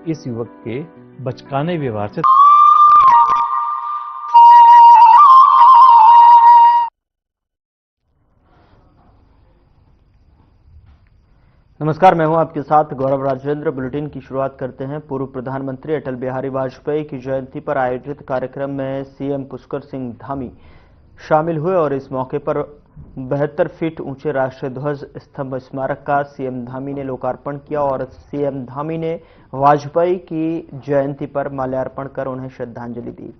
इस युवक के बचकाने व्यवहार से नमस्कार, मैं हूं आपके साथ गौरव राजेंद्र। बुलेटिन की शुरुआत करते हैं। पूर्व प्रधानमंत्री अटल बिहारी वाजपेयी की जयंती पर आयोजित कार्यक्रम में सीएम पुष्कर सिंह धामी शामिल हुए और इस मौके पर 72 फीट ऊंचे राष्ट्रीय ध्वज स्तंभ स्मारक का सीएम धामी ने लोकार्पण किया और सीएम धामी ने वाजपेयी की जयंती पर माल्यार्पण कर उन्हें श्रद्धांजलि दी।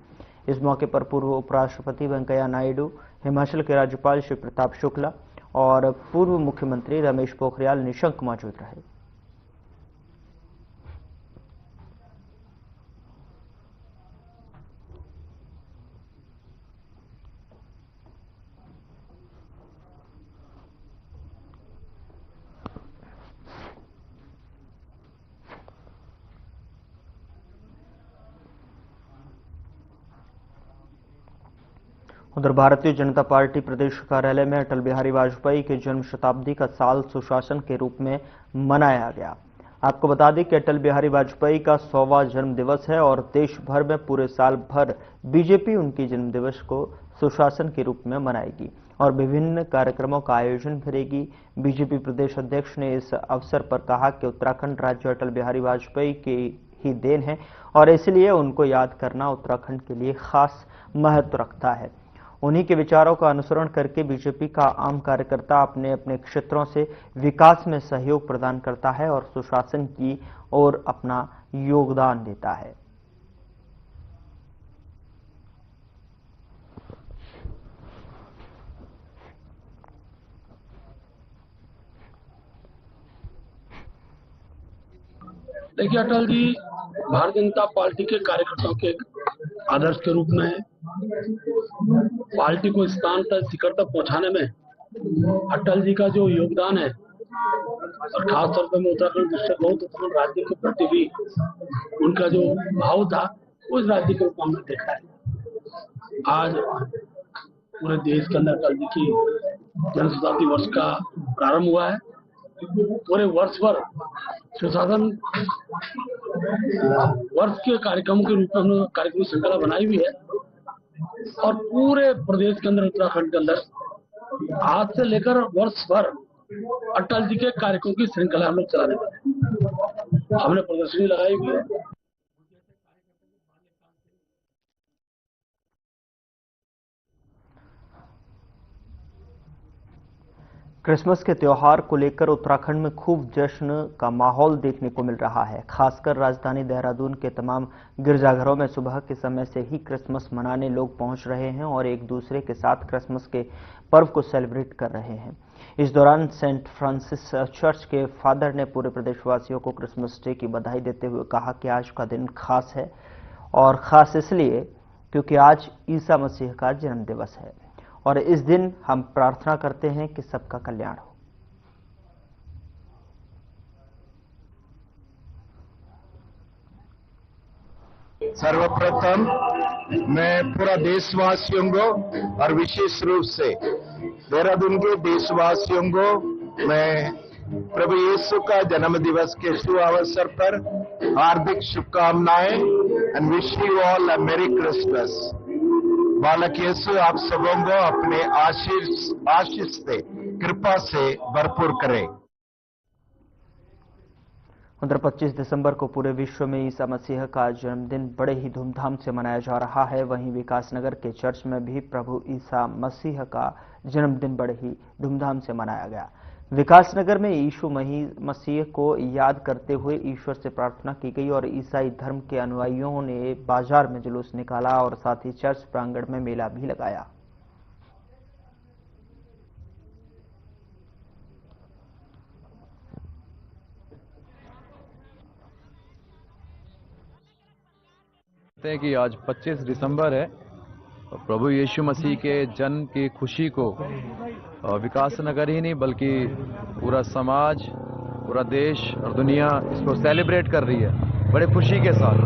इस मौके पर पूर्व उपराष्ट्रपति वेंकैया नायडू, हिमाचल के राज्यपाल श्री प्रताप शुक्ला और पूर्व मुख्यमंत्री रमेश पोखरियाल निशंक मौजूद रहे। उधर भारतीय जनता पार्टी प्रदेश कार्यालय में अटल बिहारी वाजपेयी के जन्म शताब्दी का साल सुशासन के रूप में मनाया गया। आपको बता दें कि अटल बिहारी वाजपेयी का 100वां जन्म दिवस है और देश भर में पूरे साल भर बीजेपी उनके जन्म दिवस को सुशासन के रूप में मनाएगी और विभिन्न कार्यक्रमों का आयोजन करेगी। बीजेपी प्रदेश अध्यक्ष ने इस अवसर पर कहा कि उत्तराखंड राज्य अटल बिहारी वाजपेयी की ही देन है और इसलिए उनको याद करना उत्तराखंड के लिए खास महत्व रखता है। उन्हीं के विचारों का अनुसरण करके बीजेपी का आम कार्यकर्ता अपने अपने क्षेत्रों से विकास में सहयोग प्रदान करता है और सुशासन की ओर अपना योगदान देता है। देखिए, अटल जी भारतीय जनता पार्टी के कार्यकर्ताओं के आदर्श के रूप में पार्टी को स्थान तक शिखर तक पहुंचाने में अटल जी का जो योगदान है और खास तौर पर मैं उत्तराखंड बहुत उत्तराखंड राज्य के प्रति भी उनका जो भाव था उस राज्य के रूप में हमने देखा है। आज पूरे देश के अंदर अटल जी की जन्म शताब्दी वर्ष का प्रारंभ हुआ है। पूरे वर्ष भर सुशासन वर्ष के कार्यक्रमों के रूप में हमने कार्यक्रम श्रृंखला बनाई हुई है और पूरे प्रदेश के अंदर उत्तराखंड के अंदर आज से लेकर वर्ष भर अटल जी के कार्यक्रमों की श्रृंखला हम लोग चलाने वाले हैं। हमने प्रदर्शनी लगाई हुई है। क्रिसमस के त्योहार को लेकर उत्तराखंड में खूब जश्न का माहौल देखने को मिल रहा है। खासकर राजधानी देहरादून के तमाम गिरजाघरों में सुबह के समय से ही क्रिसमस मनाने लोग पहुंच रहे हैं और एक दूसरे के साथ क्रिसमस के पर्व को सेलिब्रेट कर रहे हैं। इस दौरान सेंट फ्रांसिस चर्च के फादर ने पूरे प्रदेशवासियों को क्रिसमस डे की बधाई देते हुए कहा कि आज का दिन खास है और खास इसलिए क्योंकि आज ईसा मसीह का जन्म दिवस है और इस दिन हम प्रार्थना करते हैं कि सबका कल्याण हो। सर्वप्रथम मैं पूरा देशवासियों को और विशेष रूप से देहरादून के देशवासियों को मैं प्रभु यीशु का जन्म दिवस के शुभ अवसर पर हार्दिक शुभकामनाएं एंड विश यू ऑल अ मेरी क्रिसमस। बालक यीशु आप सबों को अपने आशीष से कृपा से भरपूर करें। उधर 25 दिसंबर को पूरे विश्व में ईसा मसीह का जन्मदिन बड़े ही धूमधाम से मनाया जा रहा है। वहीं विकासनगर के चर्च में भी प्रभु ईसा मसीह का जन्मदिन बड़े ही धूमधाम से मनाया गया। विकासनगर में यीशु मसीह को याद करते हुए ईश्वर से प्रार्थना की गई और ईसाई धर्म के अनुयायियों ने बाजार में जुलूस निकाला और साथ ही चर्च प्रांगण में मेला भी लगाया। कि आज 25 दिसंबर है और प्रभु यीशु मसीह के जन्म की खुशी को विकासनगर ही नहीं बल्कि पूरा समाज, पूरा देश और दुनिया इसको सेलिब्रेट कर रही है बड़े खुशी के साथ।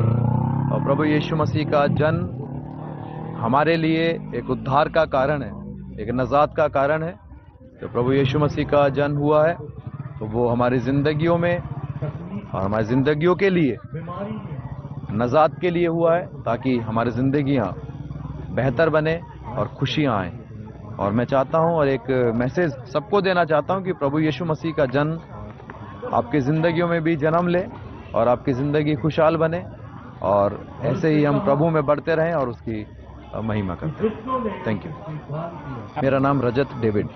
और प्रभु यीशु मसीह का जन्म हमारे लिए एक उद्धार का कारण है, एक नजात का कारण है। तो प्रभु यीशु मसीह का जन्म हुआ है तो वो हमारी जिंदगियों में और हमारी जिंदगियों के लिए, नजात के लिए हुआ है, ताकि हमारी जिंदगियां बेहतर बने और खुशियां आए। और मैं चाहता हूं और एक मैसेज सबको देना चाहता हूं कि प्रभु यीशु मसीह का जन्म आपकी जिंदगियों में भी जन्म ले और आपकी जिंदगी खुशहाल बने, और ऐसे ही हम प्रभु में बढ़ते रहें और उसकी महिमा करते हैं। Thank you. मेरा नाम रजत डेविड।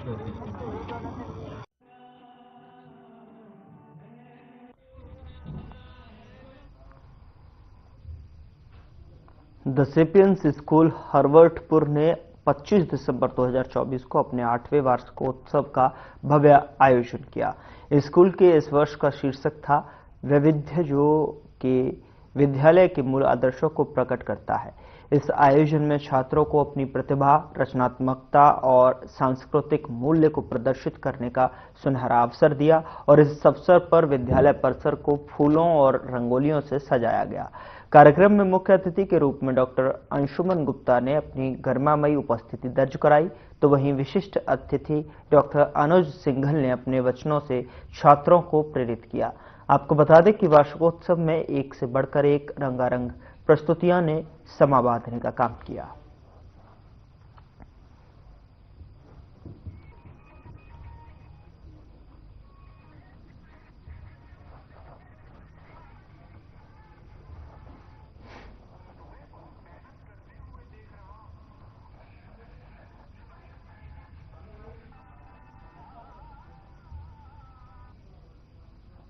द सेपियंस स्कूल हरवर्टपुर ने 25 दिसंबर 2024 को अपने 8वें वार्षिकोत्सव का भव्य आयोजन किया। स्कूल के इस वर्ष का शीर्षक था वैविध्य, जो कि विद्यालय के मूल आदर्शों को प्रकट करता है। इस आयोजन में छात्रों को अपनी प्रतिभा, रचनात्मकता और सांस्कृतिक मूल्य को प्रदर्शित करने का सुनहरा अवसर दिया और इस अवसर पर विद्यालय परिसर को फूलों और रंगोलियों से सजाया गया। कार्यक्रम में मुख्य अतिथि के रूप में डॉक्टर अंशुमन गुप्ता ने अपनी गरिमामयी उपस्थिति दर्ज कराई, तो वहीं विशिष्ट अतिथि डॉक्टर अनुज सिंघल ने अपने वचनों से छात्रों को प्रेरित किया। आपको बता दें कि वार्षिकोत्सव में एक से बढ़कर एक रंगारंग प्रस्तुतियां ने समा बांधने का काम किया।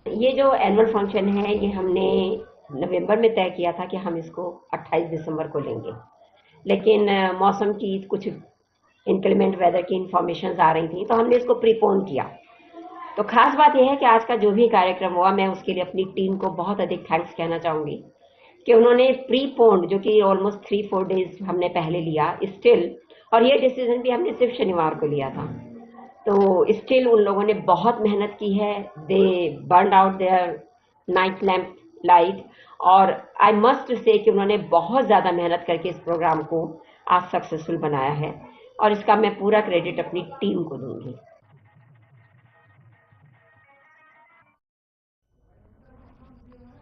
ये जो एनुअल फंक्शन है, ये हमने नवंबर में तय किया था कि हम इसको 28 दिसंबर को लेंगे, लेकिन मौसम की कुछ इंक्लीमेंट वेदर की इंफॉर्मेशन आ रही थी, तो हमने इसको प्रीपोन किया। तो खास बात यह है कि आज का जो भी कार्यक्रम हुआ, मैं उसके लिए अपनी टीम को बहुत अधिक थैंक्स कहना चाहूँगी कि उन्होंने प्रीपोन, जो कि ऑलमोस्ट 3-4 डेज हमने पहले लिया स्टिल, और ये डिसीजन भी हमने सिर्फ शनिवार को लिया था, तो स्टिल उन लोगों ने बहुत मेहनत की है। They burn out their night lamp light, और आई मस्ट से कि उन्होंने बहुत ज़्यादा मेहनत करके इस प्रोग्राम को आज सक्सेसफुल बनाया है, और इसका मैं पूरा क्रेडिट अपनी टीम को दूंगी।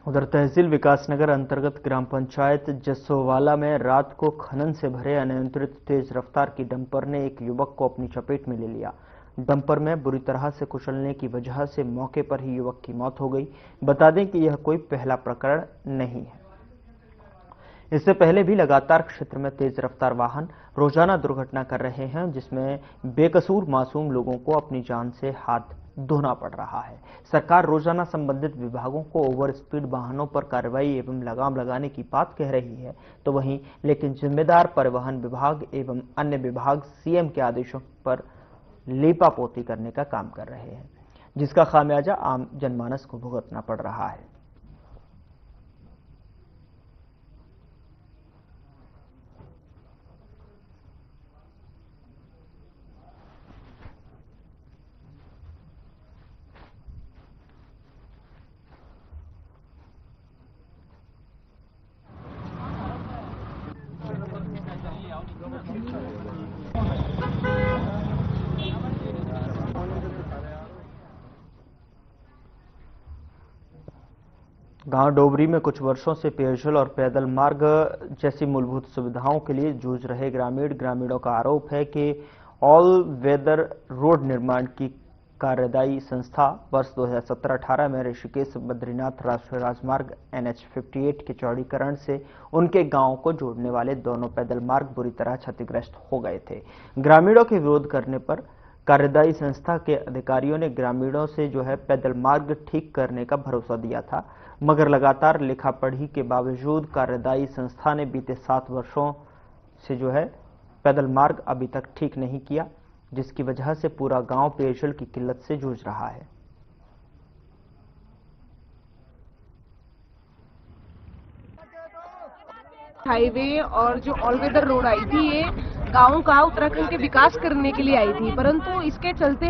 उधर तहसील विकासनगर अंतर्गत ग्राम पंचायत जसोवाला में रात को खनन से भरे अनियंत्रित तेज रफ्तार की डंपर ने एक युवक को अपनी चपेट में ले लिया। डंपर में बुरी तरह से कुचलने की वजह से मौके पर ही युवक की मौत हो गई। बता दें कि यह कोई पहला प्रकरण नहीं है। इससे पहले भी लगातार क्षेत्र में तेज रफ्तार वाहन रोजाना दुर्घटना कर रहे हैं, जिसमें बेकसूर मासूम लोगों को अपनी जान से हाथ धोना पड़ रहा है। सरकार रोजाना संबंधित विभागों को ओवर स्पीड वाहनों पर कार्रवाई एवं लगाम लगाने की बात कह रही है, तो वहीं लेकिन जिम्मेदार परिवहन विभाग एवं अन्य विभाग सीएम के आदेशों पर लीपापोती करने का काम कर रहे हैं, जिसका खामियाजा आम जनमानस को भुगतना पड़ रहा है। गांव डोबरी में कुछ वर्षों से पेयजल और पैदल मार्ग जैसी मूलभूत सुविधाओं के लिए जूझ रहे ग्रामीणों का आरोप है कि ऑल वेदर रोड निर्माण की कार्यदायी संस्था वर्ष 2017-18 में ऋषिकेश बद्रीनाथ राष्ट्रीय राजमार्ग NH 58 के चौड़ीकरण से उनके गांव को जोड़ने वाले दोनों पैदल मार्ग बुरी तरह क्षतिग्रस्त हो गए थे। ग्रामीणों के विरोध करने पर कार्यदायी संस्था के अधिकारियों ने ग्रामीणों से पैदल मार्ग ठीक करने का भरोसा दिया था, मगर लगातार लिखा पढ़ी के बावजूद कार्यदायी संस्था ने बीते 7 वर्षों से पैदल मार्ग अभी तक ठीक नहीं किया, जिसकी वजह से पूरा गांव पेयजल की किल्लत से जूझ रहा है। हाईवे और जो ऑल वेदर रोड आई थी, ये गाँव का उत्तराखंड के विकास करने के लिए आई थी, परंतु इसके चलते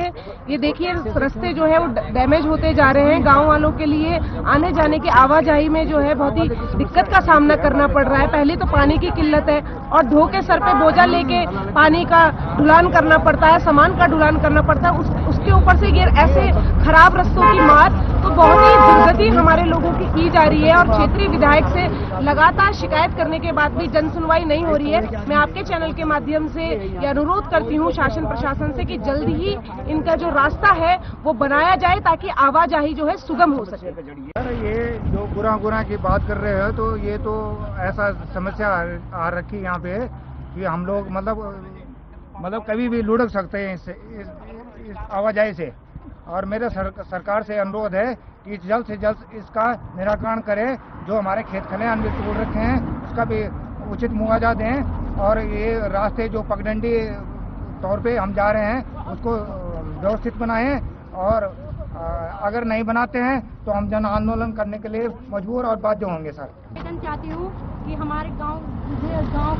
ये देखिए रास्ते वो डैमेज होते जा रहे हैं। गांव वालों के लिए आने जाने की आवाजाही में बहुत ही दिक्कत का सामना करना पड़ रहा है। पहले तो पानी की किल्लत है और ढो के सर पे बोझा लेके पानी का ढुलान करना पड़ता है, सामान का ढुलान करना पड़ता है। उसके उसके ऊपर से ये ऐसे खराब रास्तों की मार, तो बहुत ही दुर्गति हमारे लोगों की जा रही है। और क्षेत्रीय विधायक से लगातार शिकायत करने के बाद भी जन सुनवाई नहीं हो रही है। मैं आपके चैनल के माध्यम से ये अनुरोध करती हूँ शासन प्रशासन से कि जल्द ही इनका जो रास्ता है वो बनाया जाए ताकि आवाजाही जो है सुगम हो सके। ये जो गुना की बात कर रहे हैं, तो ये तो ऐसा समस्या आ रखी यहाँ पे कि हम लोग मतलब कभी भी लुढ़क सकते हैं इस आवाजाही से। और मेरे सरकार से अनुरोध है कि जल्द से जल्द इसका निराकरण करें। जो हमारे खेत खलिहान भी तोड़ रखे हैं उसका भी उचित मुआवजा दें। और ये रास्ते जो पगडंडी तौर पे हम जा रहे हैं उसको व्यवस्थित बनाएं। और अगर नहीं बनाते हैं तो हम जन आंदोलन करने के लिए मजबूर और बाध्य होंगे सर। मैं चाहती हूँ कि हमारे गांव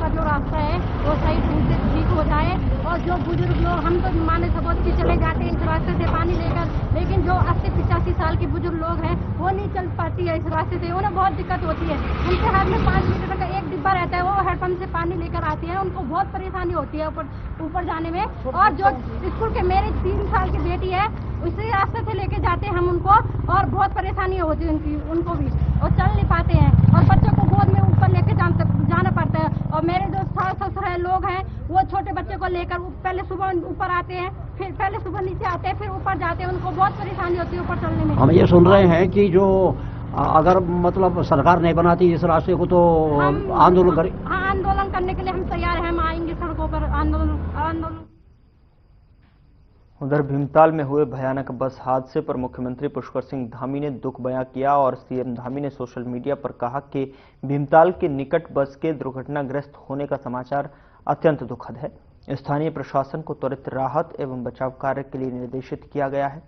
का जो रास्ता है वो सही ढंग से ठीक हो जाए। और जो बुजुर्ग लोग, हम तो माने सपोज की चले जाते हैं इस रास्ते से पानी लेकर, लेकिन जो 80-85 साल के बुजुर्ग लोग हैं वो नहीं चल पाती है इस रास्ते से, उन्हें बहुत दिक्कत होती है। उनके हाथ में 5 लीटर का एक डिब्बा रहता है, वो हैंडपंप से पानी लेकर आती है, उनको बहुत परेशानी होती है ऊपर जाने में। और जो स्कूल के मेरे 3 साल की बेटी है उसी रास्ते से लेके जाते हैं हम उनको, और बहुत परेशानी होती है उनको भी, और चल नहीं पाते हैं। और बच्चों को गोद में ऊपर लेके जाना पड़ता है। और मेरे जो सास ससुर है लोग हैं वो छोटे बच्चे को लेकर पहले सुबह ऊपर आते हैं, फिर पहले सुबह नीचे आते हैं, फिर ऊपर जाते हैं, उनको बहुत परेशानी होती है ऊपर चलने में। हम ये सुन रहे हैं कि जो अगर मतलब सरकार नहीं बनाती इस रास्ते को तो आंदोलन करें। हाँ, आंदोलन करने के लिए हम तैयार हैं, हम आएंगे सड़कों पर आंदोलन। उधर भीमताल में हुए भयानक बस हादसे पर मुख्यमंत्री पुष्कर सिंह धामी ने दुख बयां किया और सीएम धामी ने सोशल मीडिया पर कहा कि भीमताल के निकट बस के दुर्घटनाग्रस्त होने का समाचार अत्यंत दुखद है। स्थानीय प्रशासन को त्वरित राहत एवं बचाव कार्य के लिए निर्देशित किया गया है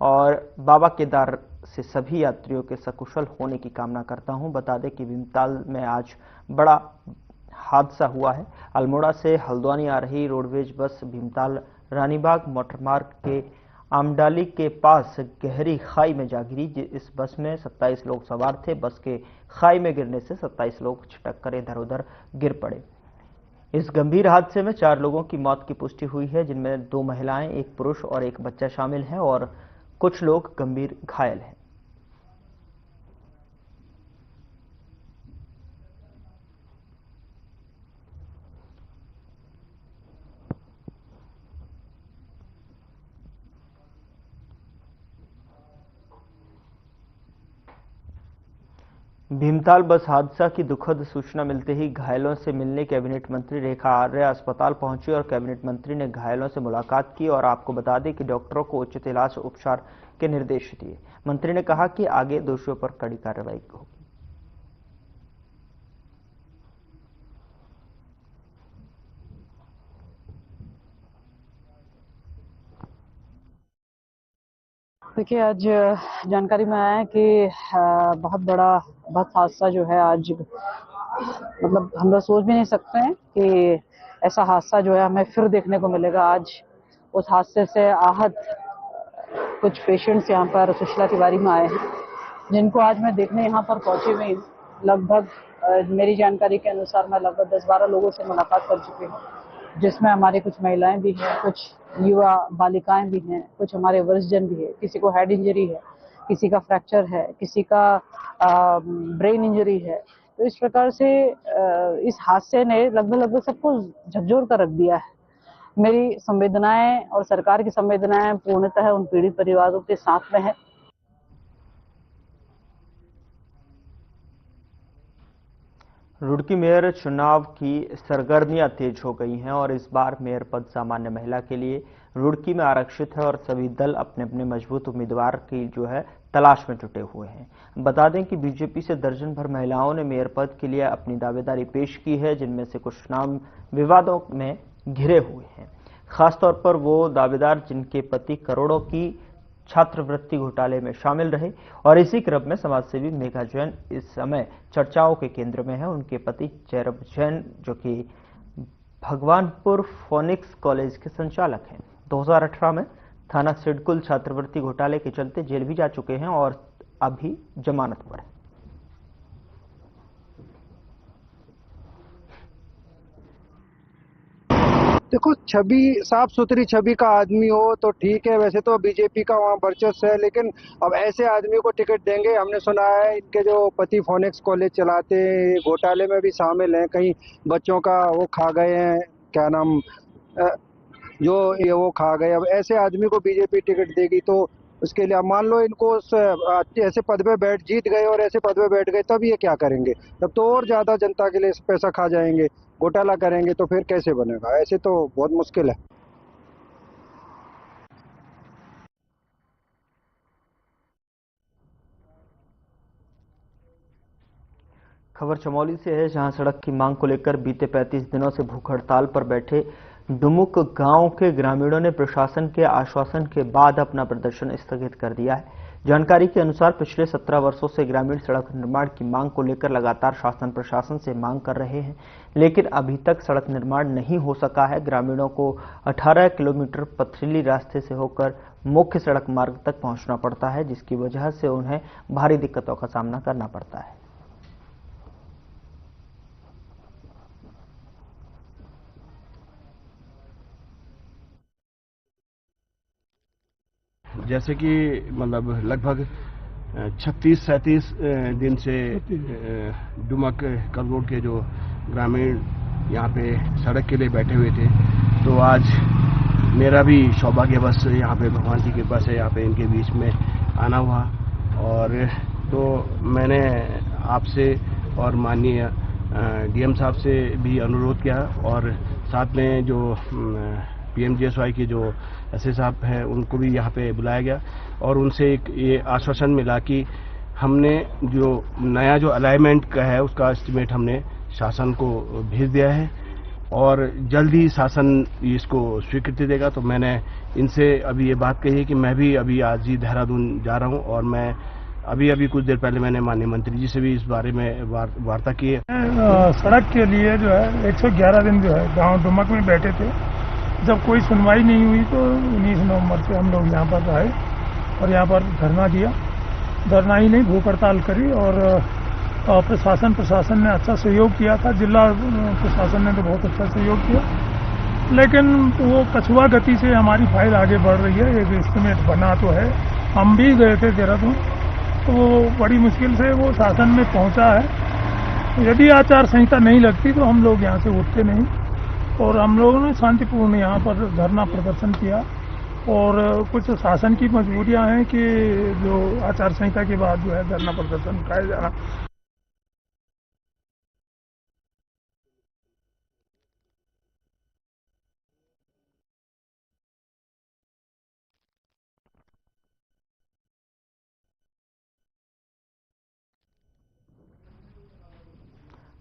और बाबा केदार से सभी यात्रियों के सकुशल होने की कामना करता हूं। बता दें कि भीमताल में आज बड़ा हादसा हुआ है। अल्मोड़ा से हल्द्वानी आ रही रोडवेज बस भीमताल रानीबाग मोटरमार्ग के आमडाली के पास गहरी खाई में जा गिरी। इस बस में 27 लोग सवार थे। बस के खाई में गिरने से 27 लोग छिटक कर इधर उधर गिर पड़े। इस गंभीर हादसे में 4 लोगों की मौत की पुष्टि हुई है, जिनमें 2 महिलाएं, 1 पुरुष और 1 बच्चा शामिल है और कुछ लोग गंभीर घायल हैं। भीमताल बस हादसा की दुखद सूचना मिलते ही घायलों से मिलने कैबिनेट मंत्री रेखा आर्य अस्पताल पहुंची और कैबिनेट मंत्री ने घायलों से मुलाकात की और आपको बता दें कि डॉक्टरों को उचित इलाज उपचार के निर्देश दिए। मंत्री ने कहा कि आगे दोषियों पर कड़ी कार्रवाई होगी। देखिए, आज जानकारी में आया है कि बहुत बड़ा बस हादसा जो है आज, मतलब हम लोग सोच भी नहीं सकते हैं कि ऐसा हादसा जो है हमें फिर देखने को मिलेगा। आज उस हादसे से आहत कुछ पेशेंट्स यहाँ पर सुशीला तिवारी में आए हैं, जिनको आज मैं देखने यहाँ पर पहुंची हुई हूँ। लगभग मेरी जानकारी के अनुसार मैं लगभग 10-12 लोगों से मुलाकात कर चुकी हूँ, जिसमें हमारी कुछ महिलाएं भी हैं, कुछ युवा बालिकाएं भी हैं, कुछ हमारे वरिष्ठजन भी है। किसी को हेड इंजरी है, किसी का फ्रैक्चर है, किसी का ब्रेन इंजरी है। तो इस प्रकार से इस हादसे ने लगभग सबको झकझोर कर रख दिया है। मेरी संवेदनाएं और सरकार की संवेदनाएं पूर्णतः उन पीड़ित परिवारों के साथ में है। रुड़की मेयर चुनाव की सरगर्मियां तेज हो गई हैं और इस बार मेयर पद सामान्य महिला के लिए रुड़की में आरक्षित है और सभी दल अपने अपने मजबूत उम्मीदवार की जो है तलाश में जुटे हुए हैं। बता दें कि बीजेपी से दर्जन भर महिलाओं ने मेयर पद के लिए अपनी दावेदारी पेश की है, जिनमें से कुछ नाम विवादों में घिरे हुए हैं। खासतौर पर वो दावेदार जिनके पति करोड़ों की छात्रवृत्ति घोटाले में शामिल रहे और इसी क्रम में समाजसेवी मेघा जैन इस समय चर्चाओं के केंद्र में है। उनके पति जैरब जैन, जो कि भगवानपुर फोनिक्स कॉलेज के संचालक हैं, 2018 में थाना सिडकुल छात्रवृत्ति घोटाले के चलते जेल भी जा चुके हैं और अभी जमानत पर है। देखो, छवि साफ सुथरी छवि का आदमी हो तो ठीक है, वैसे तो बीजेपी का वहाँ वर्चस्व है, लेकिन अब ऐसे आदमी को टिकट देंगे? हमने सुना है इनके जो पति फोनिक्स कॉलेज चलाते हैं, घोटाले में भी शामिल हैं, कहीं बच्चों का वो खा गए हैं, क्या नाम, जो ये वो खा गए। अब ऐसे आदमी को बीजेपी टिकट देगी तो उसके लिए, अब मान लो इनको ऐसे पद पे जीत गए और ऐसे पद पे बैठ गए, तब ये क्या करेंगे? तब तो और ज्यादा जनता के लिए पैसा खा जाएंगे, घोटाला करेंगे, तो फिर कैसे बनेगा? ऐसे तो बहुत मुश्किल है। खबर चमोली से है, जहां सड़क की मांग को लेकर बीते 35 दिनों से भूख हड़ताल पर बैठे डुमुक गांव के ग्रामीणों ने प्रशासन के आश्वासन के बाद अपना प्रदर्शन स्थगित कर दिया है। जानकारी के अनुसार पिछले 17 वर्षों से ग्रामीण सड़क निर्माण की मांग को लेकर लगातार शासन प्रशासन से मांग कर रहे हैं, लेकिन अभी तक सड़क निर्माण नहीं हो सका है। ग्रामीणों को 18 किलोमीटर पथरीली रास्ते से होकर मुख्य सड़क मार्ग तक पहुंचना पड़ता है, जिसकी वजह से उन्हें भारी दिक्कतों का सामना करना पड़ता है। जैसे कि मतलब लगभग 36-37 दिन से डुमक कलरोड के जो ग्रामीण यहाँ पे सड़क के लिए बैठे हुए थे, तो आज मेरा भी सौभाग्यवश यहाँ पे भगवान की कृपा से यहाँ पे इनके बीच में आना हुआ। और तो मैंने आपसे और माननीय डीएम साहब से भी अनुरोध किया, और साथ में जो पीएमजीएसवाई के जो एसए साहब हैं उनको भी यहाँ पे बुलाया गया, और उनसे एक ये आश्वासन मिला कि हमने जो नया जो अलाइनमेंट का है उसका एस्टिमेट हमने शासन को भेज दिया है, और जल्द ही शासन इसको स्वीकृति देगा। तो मैंने इनसे अभी ये बात कही है कि मैं भी अभी आज ही देहरादून जा रहा हूँ, और मैं अभी कुछ देर पहले मैंने माननीय मंत्री जी से भी इस बारे में वार्ता की है। सड़क के लिए जो है 111 दिन जो है गांव डुमक में बैठे थे, जब कोई सुनवाई नहीं हुई तो 19 नवंबर से हम लोग यहाँ पर आए और यहाँ पर धरना दिया। धरना ही नहीं, भूख हड़ताल करी, और प्रशासन ने अच्छा सहयोग किया था। जिला प्रशासन ने तो बहुत अच्छा सहयोग किया, लेकिन वो कछुआ गति से हमारी फाइल आगे बढ़ रही है। एक एस्टिमेट बना तो है, हम भी गए थे देहरादून, तो वो बड़ी मुश्किल से वो शासन में पहुंचा है। यदि आचार संहिता नहीं लगती तो हम लोग यहाँ से उठते नहीं, और हम लोगों ने शांतिपूर्ण यहाँ पर धरना प्रदर्शन किया। और कुछ शासन की मजबूरियां हैं कि जो आचार संहिता के बाद जो है धरना प्रदर्शन किया जाना।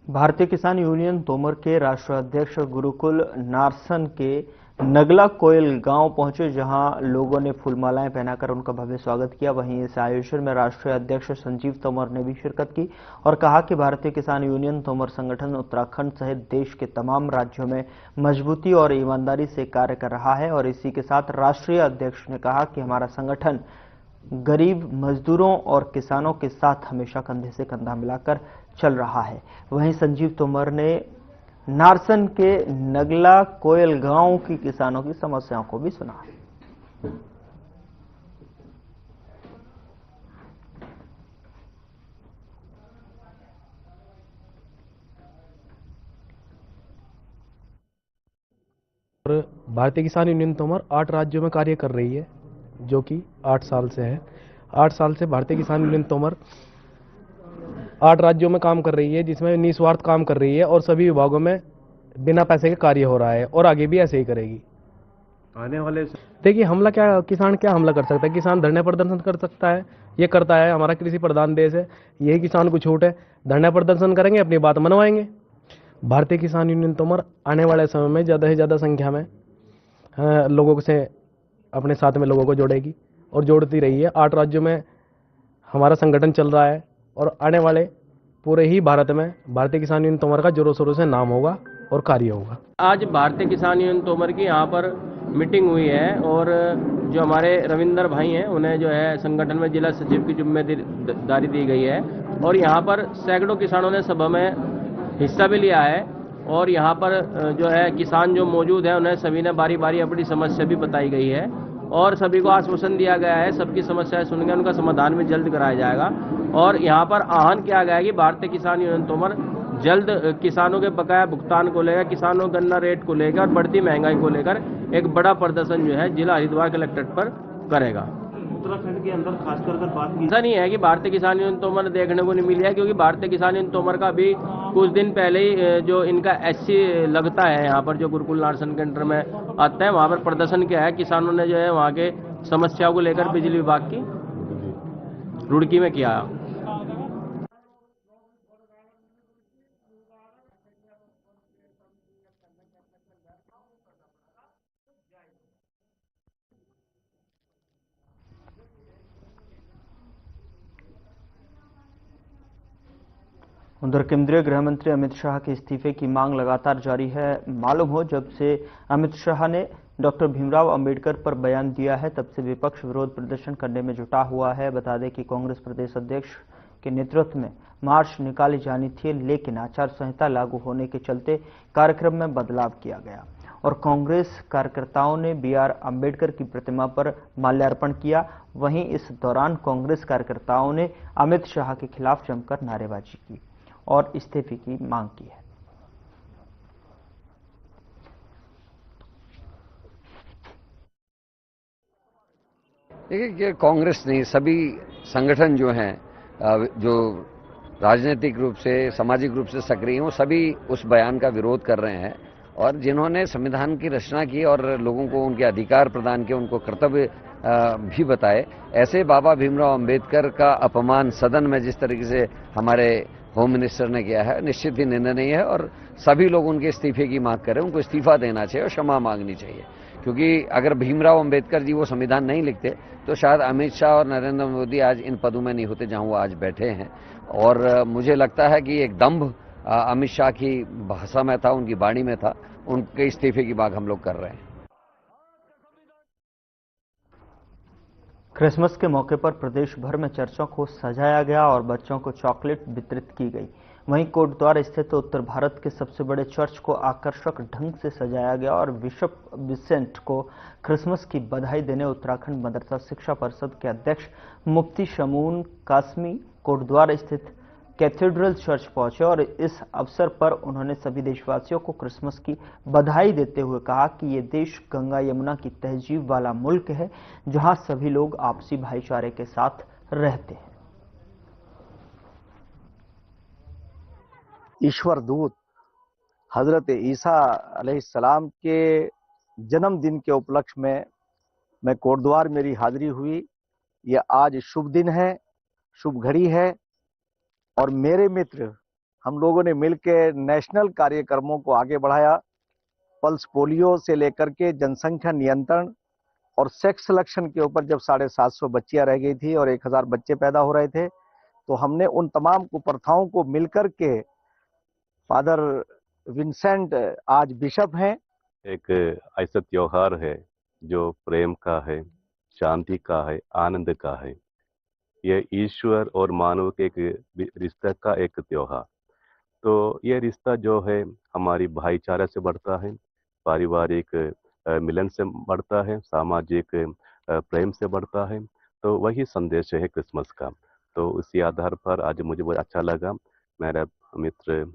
भारतीय किसान यूनियन तोमर के राष्ट्रीय अध्यक्ष गुरुकुल नारसन के नगला कोयल गांव पहुंचे, जहां लोगों ने फूलमालाएं पहनाकर उनका भव्य स्वागत किया। वहीं इस आयोजन में राष्ट्रीय अध्यक्ष संजीव तोमर ने भी शिरकत की और कहा कि भारतीय किसान यूनियन तोमर संगठन उत्तराखंड सहित देश के तमाम राज्यों में मजबूती और ईमानदारी से कार्य कर रहा है। और इसी के साथ राष्ट्रीय अध्यक्ष ने कहा कि हमारा संगठन गरीब मजदूरों और किसानों के साथ हमेशा कंधे से कंधा मिलाकर चल रहा है। वहीं संजीव तोमर ने नारसन के नगला कोयल गांव की किसानों की समस्याओं को भी सुना। भारतीय किसान यूनियन तोमर 8 राज्यों में कार्य कर रही है, जो कि 8 साल से है। 8 साल से भारतीय किसान यूनियन तोमर 8 राज्यों में काम कर रही है, जिसमें निस्वार्थ काम कर रही है और सभी विभागों में बिना पैसे के कार्य हो रहा है, और आगे भी ऐसे ही करेगी। आने वाले देखिए, हमला क्या, किसान क्या हमला कर सकता है? किसान धरने प्रदर्शन कर सकता है, ये करता है। हमारा कृषि प्रधान देश है, यही किसान को छूट है। धरने प्रदर्शन करेंगे, अपनी बात मनवाएंगे। भारतीय किसान यूनियन तोमर आने वाले समय में ज़्यादा से ज़्यादा संख्या में लोगों से अपने साथ में लोगों को जोड़ेगी और जोड़ती रही है। 8 राज्यों में हमारा संगठन चल रहा है, और आने वाले पूरे ही भारत में भारतीय किसान यूनियन तोमर का जोरों शोरों से नाम होगा और कार्य होगा। आज भारतीय किसान यूनियन तोमर की यहाँ पर मीटिंग हुई है, और जो हमारे रविंदर भाई हैं उन्हें जो है संगठन में जिला सचिव की जिम्मेदारी दी गई है, और यहाँ पर सैकड़ों किसानों ने सभा में हिस्सा भी लिया है। और यहाँ पर जो है किसान जो मौजूद है उन्हें सभी ने बारी बारी अपनी समस्या भी बताई गई है और सभी को आश्वासन दिया गया है सबकी समस्याएं सुनकर उनका समाधान भी जल्द कराया जाएगा। और यहाँ पर आह्वान किया गया है कि भारतीय किसान यूनियन तोमर जल्द किसानों के बकाया भुगतान को लेकर, किसानों गन्ना रेट को लेकर और बढ़ती महंगाई को लेकर एक बड़ा प्रदर्शन जो है जिला हरिद्वार कलेक्ट्रेट पर करेगा। उत्तराखंड के अंदर खासकर अगर बात की ऐसा नहीं है कि भारतीय किसान यूनियन तोमर देखने को नहीं मिली है, क्योंकि भारतीय किसान यूनियन तोमर का भी कुछ दिन पहले ही जो इनका एससी लगता है यहाँ पर जो गुरुकुल नारसन केंद्र में आता है वहाँ पर प्रदर्शन किया है। किसानों ने जो है वहाँ के समस्याओं को लेकर बिजली विभाग की रुड़की में किया। उधर केंद्रीय गृह मंत्री अमित शाह के इस्तीफे की मांग लगातार जारी है। मालूम हो जब से अमित शाह ने डॉक्टर भीमराव अंबेडकर पर बयान दिया है तब से विपक्ष विरोध प्रदर्शन करने में जुटा हुआ है। बता दें कि कांग्रेस प्रदेश अध्यक्ष के नेतृत्व में मार्च निकाली जानी थी, लेकिन आचार संहिता लागू होने के चलते कार्यक्रम में बदलाव किया गया और कांग्रेस कार्यकर्ताओं ने BR अंबेडकर की प्रतिमा पर माल्यार्पण किया। वहीं इस दौरान कांग्रेस कार्यकर्ताओं ने अमित शाह के खिलाफ जमकर नारेबाजी की और इस्तीफे की मांग की है। देखिए, कांग्रेस नहीं, सभी संगठन जो हैं, जो राजनीतिक रूप से, सामाजिक रूप से सक्रिय हैं, वो सभी उस बयान का विरोध कर रहे हैं। और जिन्होंने संविधान की रचना की और लोगों को उनके अधिकार प्रदान किए, उनको कर्तव्य भी बताए, ऐसे बाबा भीमराव अंबेडकर का अपमान सदन में जिस तरीके से हमारे होम मिनिस्टर ने किया है, निश्चित ही निंदनीय है। और सभी लोग उनके इस्तीफे की मांग करें, उनको इस्तीफा देना चाहिए और क्षमा मांगनी चाहिए, क्योंकि अगर भीमराव अंबेडकर जी वो संविधान नहीं लिखते तो शायद अमित शाह और नरेंद्र मोदी आज इन पदों में नहीं होते जहां वो आज बैठे हैं। और मुझे लगता है कि एक दंभ अमित शाह की भाषा में था, उनकी वाणी में था। उनके इस्तीफे की मांग हम लोग कर रहे हैं। क्रिसमस के मौके पर प्रदेश भर में चर्चों को सजाया गया और बच्चों को चॉकलेट वितरित की गई। वहीं कोटद्वार स्थित उत्तर भारत के सबसे बड़े चर्च को आकर्षक ढंग से सजाया गया और बिशप विसेंट को क्रिसमस की बधाई देने उत्तराखंड मदरसा शिक्षा परिषद के अध्यक्ष मुफ्ती शमून कासमी कोटद्वार स्थित कैथेड्रल चर्च पहुंचे और इस अवसर पर उन्होंने सभी देशवासियों को क्रिसमस की बधाई देते हुए कहा कि ये देश गंगा यमुना की तहजीब वाला मुल्क है, जहां सभी लोग आपसी भाईचारे के साथ रहते हैं। ईश्वर दूत हजरत ईसा अलैहिस्सलाम के जन्मदिन के उपलक्ष्य में मैं कोटद्वार मेरी हाजिरी हुई। यह आज शुभ दिन है, शुभ घड़ी है और मेरे मित्र हम लोगों ने मिलकर नेशनल कार्यक्रमों को आगे बढ़ाया। पल्स पोलियो से लेकर के जनसंख्या नियंत्रण और सेक्स सिलेक्शन के ऊपर जब 750 बच्चियां रह गई थी और 1000 बच्चे पैदा हो रहे थे, तो हमने उन तमाम कुप्रथाओं को मिलकर के, फादर विंसेंट आज बिशप हैं। एक ऐसा त्योहार है जो प्रेम का है, शांति का है, आनंद का है। यह ईश्वर और मानव के एक रिश्ते का एक त्योहार। तो यह रिश्ता जो है हमारी भाईचारा से बढ़ता है, पारिवारिक मिलन से बढ़ता है, सामाजिक प्रेम से बढ़ता है। तो वही संदेश है क्रिसमस का। तो उसी आधार पर आज मुझे बहुत अच्छा लगा, मेरा मित्र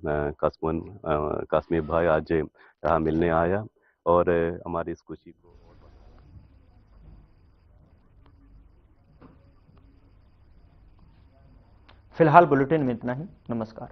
कासमी भाई आज यहाँ मिलने आया और हमारी इस खुशी को। फिलहाल बुलेटिन में इतना ही। नमस्कार।